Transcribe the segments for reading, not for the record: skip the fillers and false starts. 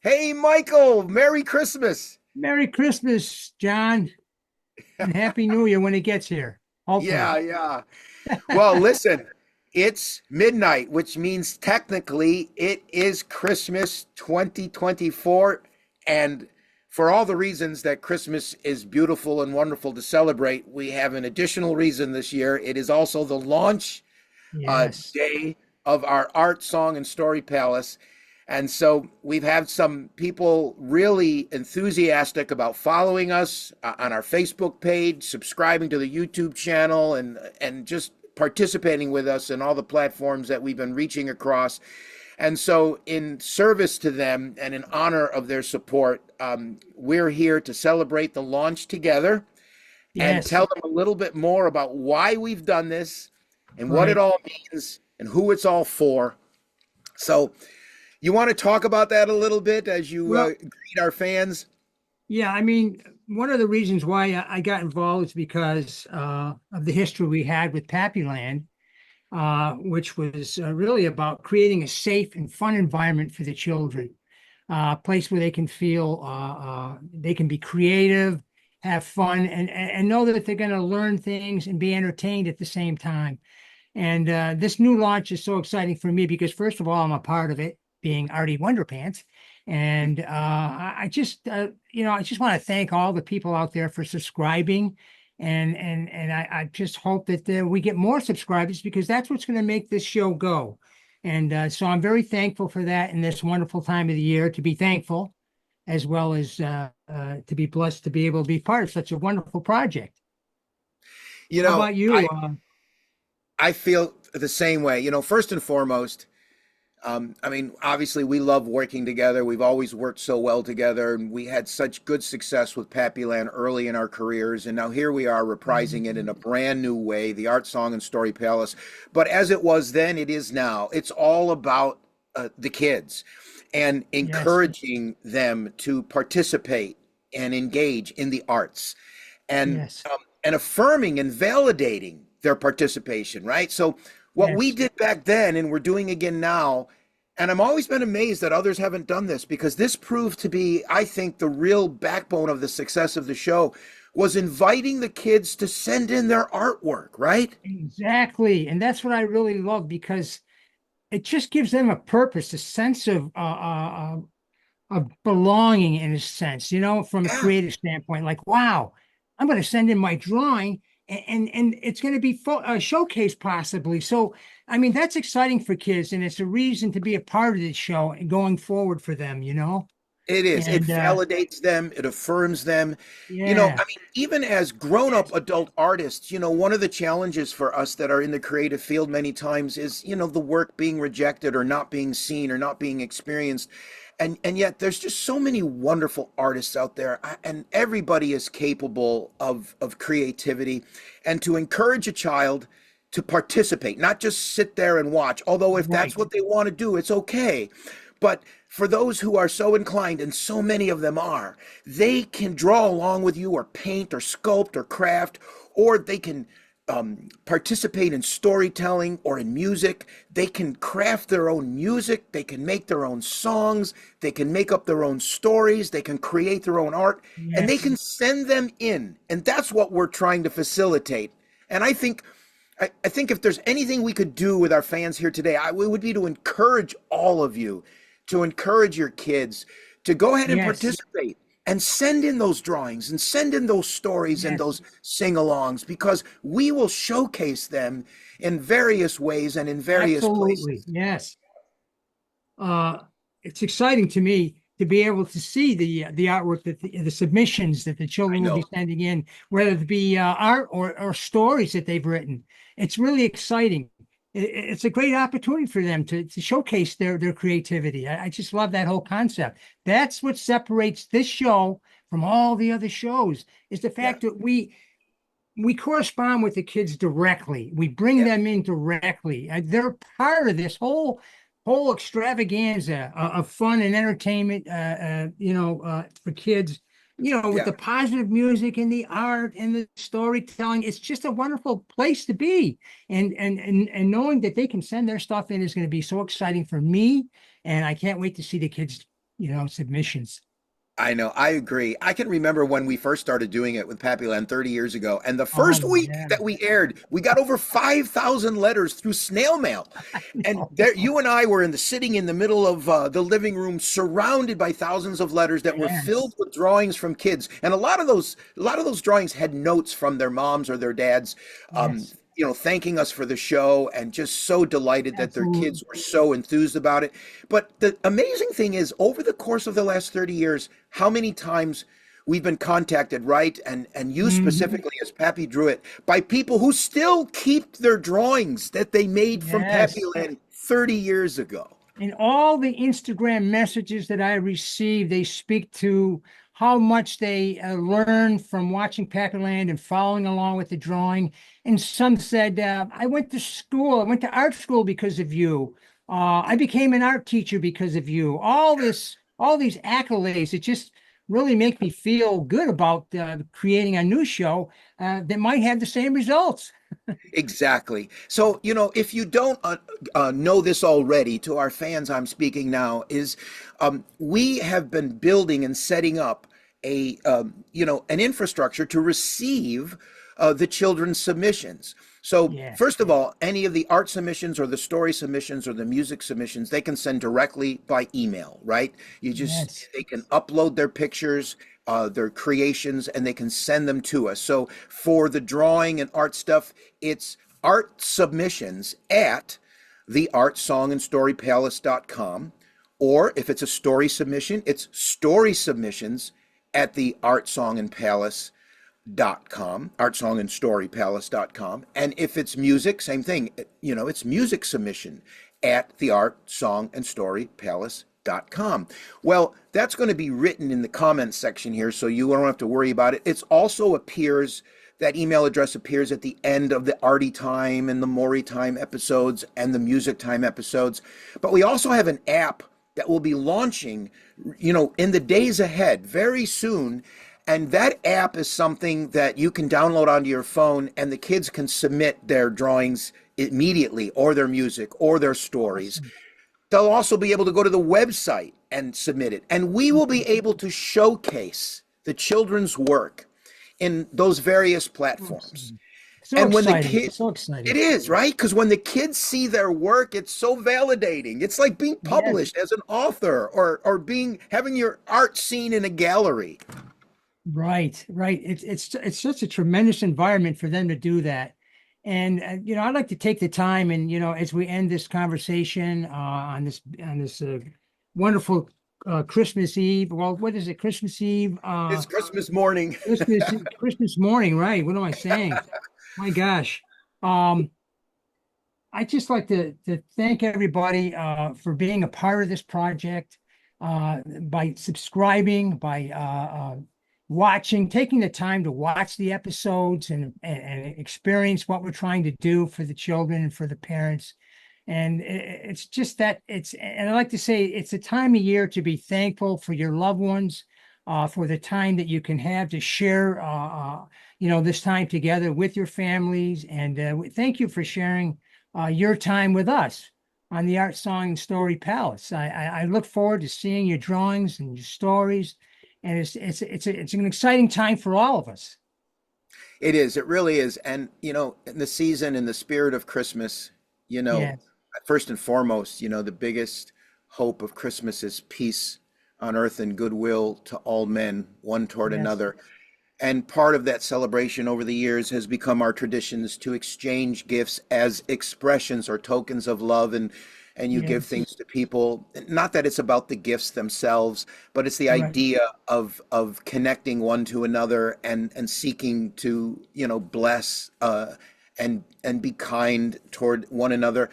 Hey, Michael, Merry Christmas. Merry Christmas, John, and Happy New Year when it gets here. Yeah, Hopefully. yeah. Well, listen, it's midnight, which means technically it is Christmas 2024. And for all the reasons that Christmas is beautiful and wonderful to celebrate, we have an additional reason this year. It is also the launch Yes. day of our art, song, and story palace. And so we've had some people really enthusiastic about following us on our Facebook page, subscribing to the YouTube channel, and just participating with us in all the platforms that we've been reaching across. And so, in service to them and in honor of their support, we're here to celebrate the launch together and tell Yes. them a little bit more about why we've done this and what it Right. all means and who it's all for. So, you want to talk about that a little bit as you Well, greet our fans? yeah, I mean, one of the reasons why I got involved is because of the history we had with Pappyland, which was really about creating a safe and fun environment for the children, a place where they can feel they can be creative, have fun, and know that they're going to learn things and be entertained at the same time. And this new launch is so exciting for me because, first of all, I'm a part of it, being Arty Wonderpants. And I just, I just want to thank all the people out there for subscribing. And I just hope that we get more subscribers because that's what's going to make this show go. And so I'm very thankful for that in this wonderful time of the year to be thankful, as well as to be blessed to be able to be part of such a wonderful project. You How know, about you? I feel the same way. First and foremost, I mean, obviously, we love working together. We've always worked so well together, and we had such good success with Pappyland early in our careers. And now here we are reprising it in a brand new way, the Art, Song, and Story Palace. But as it was then, it is now. It's all about the kids and Yes. encouraging them to participate and engage in the arts and Yes. and affirming and validating their participation, right? So what we Yes. did back then and we're doing again now, and I'm always been amazed that others haven't done this because this proved to be, I think, the real backbone of the success of the show was inviting the kids to send in their artwork, right? Exactly. And that's what I really love because it just gives them a purpose, a sense of belonging in a sense, from a Yeah. creative standpoint. Like, wow, I'm going to send in my drawing and it's going to be showcased possibly. So, I mean, that's exciting for kids and it's a reason to be a part of this show and going forward for them. It is. It And validates them. It affirms them. yeah, I mean, even as grown-up adult artists, one of the challenges for us that are in the creative field many times is, the work being rejected or not being seen or not being experienced. And yet there's just so many wonderful artists out there, and everybody is capable of creativity. And to encourage a child to participate, not just sit there and watch, although if that's right. what they want to do, it's okay. But for those who are so inclined, and so many of them are, they can draw along with you or paint or sculpt or craft, or they can participate in storytelling or in music. They can craft their own music. They can make their own songs. They can make up their own stories. They can create their own art, and they Yes. can send them in. And that's what we're trying to facilitate. And I think if there's anything we could do with our fans here today, it would be to encourage all of you, to encourage your kids to go ahead and Yes. participate and send in those drawings and send in those stories and Yes. those sing-alongs because we will showcase them in various ways and in various Absolutely. places. Yes. uh, it's exciting to me to be able to see the artwork that the submissions that the I children will be know. sending in, whether it be art or stories that they've written. It's really exciting. It's a great opportunity for them to showcase their creativity. I just love that whole concept. That's what separates this show from all the other shows is the Yeah. fact that we correspond with the kids directly. We bring Yeah. them in directly. They're part of this whole extravaganza of fun and entertainment. For kids. With Yeah. the positive music and the art and the storytelling, it's just a wonderful place to be. And knowing that they can send their stuff in is going to be so exciting for me. And I can't wait to see the kids submissions. I know, I agree. I can remember when we first started doing it with Pappyland 30 years ago, and the Oh first week yeah. that we aired, we got over 5,000 letters through snail mail. And there, you and I were sitting in the middle of the living room, surrounded by thousands of letters that were filled Yes. with drawings from kids, and a lot of those drawings had notes from their moms or their dads, um, Yes. thanking us for the show, and just so delighted that their Absolutely. kids were so enthused about it. But the amazing thing is, over the course of the last 30 years, how many times we've been contacted, right? And you Mhm. specifically as Pappy drew it, by people who still keep their drawings that they made from Yes. Pappyland 30 years ago. And all the Instagram messages that I receive, they speak to how much they learn from watching Pappyland and following along with the drawing. And some said, I went to school, I went to art school because of you. I became an art teacher because of you. All these accolades, it just really make me feel good about creating a new show that might have the same results. Exactly. So, if you don't know this already, to our fans, I'm speaking now, is we have been building and setting up an infrastructure to receive the children's submissions. So, Yeah. first of all, any of the art submissions or the story submissions or the music submissions, they can send directly by email, right? Yes. They can upload their pictures, their creations, and they can send them to us. So, for the drawing and art stuff, it's art submissions at theartsongandstorypalace.com. Or if it's a story submission, it's story submissions at theartsongandpalace.com, artsongandstorypalace.com. And if it's music, same thing, it's music submission at theartsongandstorypalace.com. Well, that's going to be written in the comments section here, so you don't have to worry about it. It also appears, that email address appears at the end of the Arty time and the Morey time episodes and the music time episodes. But we also have an app that will be launching, in the days ahead, very soon. And that app is something that you can download onto your phone, and the kids can submit their drawings immediately, or their music, or their stories. Awesome. They'll also be able to go to the website and submit it. And we will be able to showcase the children's work in those various platforms. Awesome. So And when the exciting. kid, So it exciting. is, right? Because when the kids see their work, it's so validating. It's like being Yes. published as an author, or having your art seen in a gallery. Right. Right. It's such a tremendous environment for them to do that. And I'd like to take the time and as we end this conversation on this wonderful Christmas Eve. Well, what is it? Christmas Eve. It's Christmas morning. Christmas morning. Right. What am I saying? My gosh. Um, I just like to thank everybody for being a part of this project, by subscribing, by watching, taking the time to watch the episodes and experience what we're trying to do for the children and for the parents. And it's just that and I like to say it's a time of year to be thankful for your loved ones, for the time that you can have to share, this time together with your families. And thank you for sharing your time with us on the Art Song and Story Palace. I look forward to seeing your drawings and your stories, and it's an exciting time for all of us. It is. It really is. And, in the season, in the spirit of Christmas, you know, Yes, first and foremost, the biggest hope of Christmas is peace on earth and goodwill to all men, one toward yes, another. And part of that celebration over the years has become our traditions to exchange gifts as expressions or tokens of love, and you give yes. things to people. Not that it's about the gifts themselves, but it's the Right. idea of connecting one to another, and seeking to, bless, and be kind toward one another.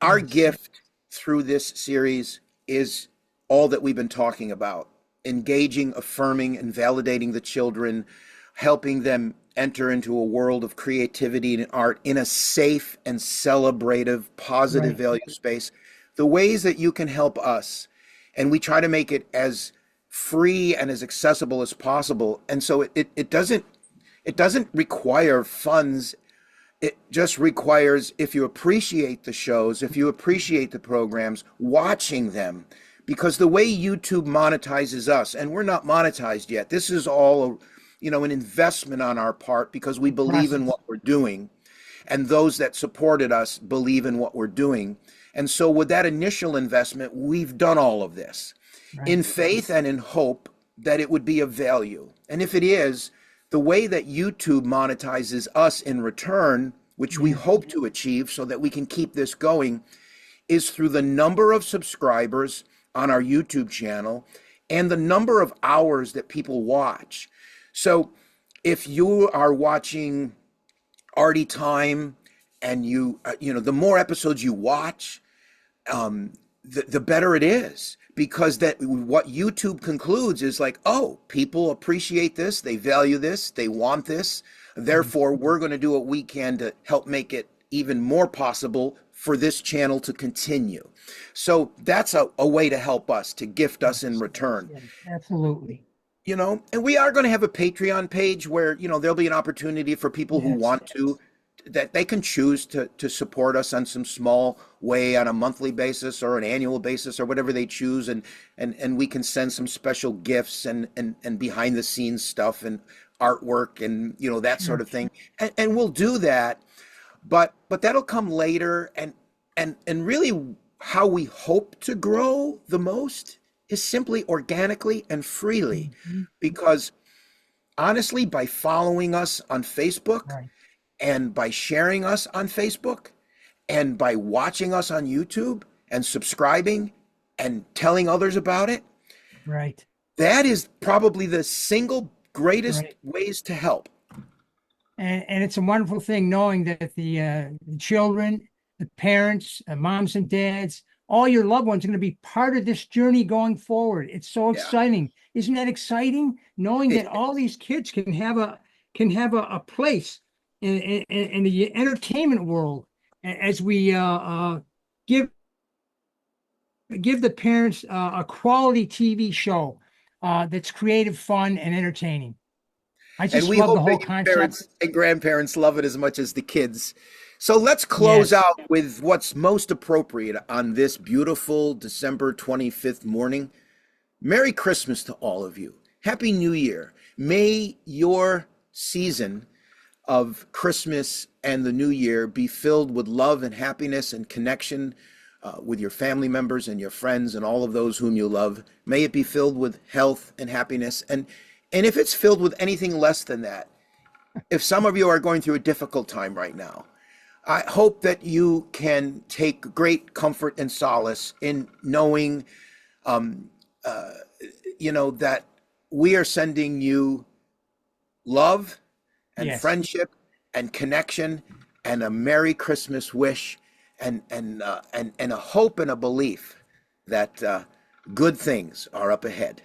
Our Yes. gift through this series is all that we've been talking about: engaging, affirming, and validating the children, helping them enter into a world of creativity and art in a safe and celebrative, positive Right. value space. The ways that you can help us, and we try to make it as free and as accessible as possible. And so it doesn't require funds. It just requires, if you appreciate the shows, if you appreciate the programs, watching them, because the way YouTube monetizes us, and we're not monetized yet, this is all, an investment on our part because we believe in Process. what we're doing, and those that supported us believe in what we're doing. And so with that initial investment, we've done all of this in Right. faith and in hope that it would be of value. And if it is, the way that YouTube monetizes us in return, which we Yeah. hope to achieve so that we can keep this going, is through the number of subscribers on our YouTube channel and the number of hours that people watch. So if you are watching Arty Time and the more episodes you watch, the better it is, because that what YouTube concludes is like, oh, people appreciate this, they value this, they want this, therefore we're going to do what we can to help make it even more possible for this channel to continue. So that's a way to help us, to gift us in return. Yeah, absolutely. And we are going to have a Patreon page where, there'll be an opportunity for people who Yes. want to, that they can choose to support us on some small way on a monthly basis or an annual basis or whatever they choose. And we can send some special gifts and behind the scenes stuff and artwork and, that sort of thing. And we'll do that. But that'll come later. And really how we hope to grow the most is simply organically and freely, Mhm. because honestly, by following us on Facebook Right. and by sharing us on Facebook and by watching us on YouTube and subscribing and telling others about it, Right. that is probably the single greatest Right. ways to help. And it's a wonderful thing knowing that the children, the parents, moms and dads, all your loved ones are going to be part of this journey going forward. It's so Yeah. exciting. Isn't that exciting? Knowing that all these kids can have a place in the entertainment world as we give the parents a quality TV show that's creative, fun, and entertaining. I And just we love the hope whole that your concept. parents and grandparents love it as much as the kids. So let's close Yes. out with what's most appropriate on this beautiful December 25th morning. Merry Christmas to all of you. Happy New Year. May your season of Christmas and the New Year be filled with love and happiness and connection with your family members and your friends and all of those whom you love. May it be filled with health and happiness. And if it's filled with anything less than that, if some of you are going through a difficult time right now, I hope that you can take great comfort and solace in knowing, that we are sending you love and Yes. friendship and connection and a Merry Christmas wish and a hope and a belief that good things are up ahead.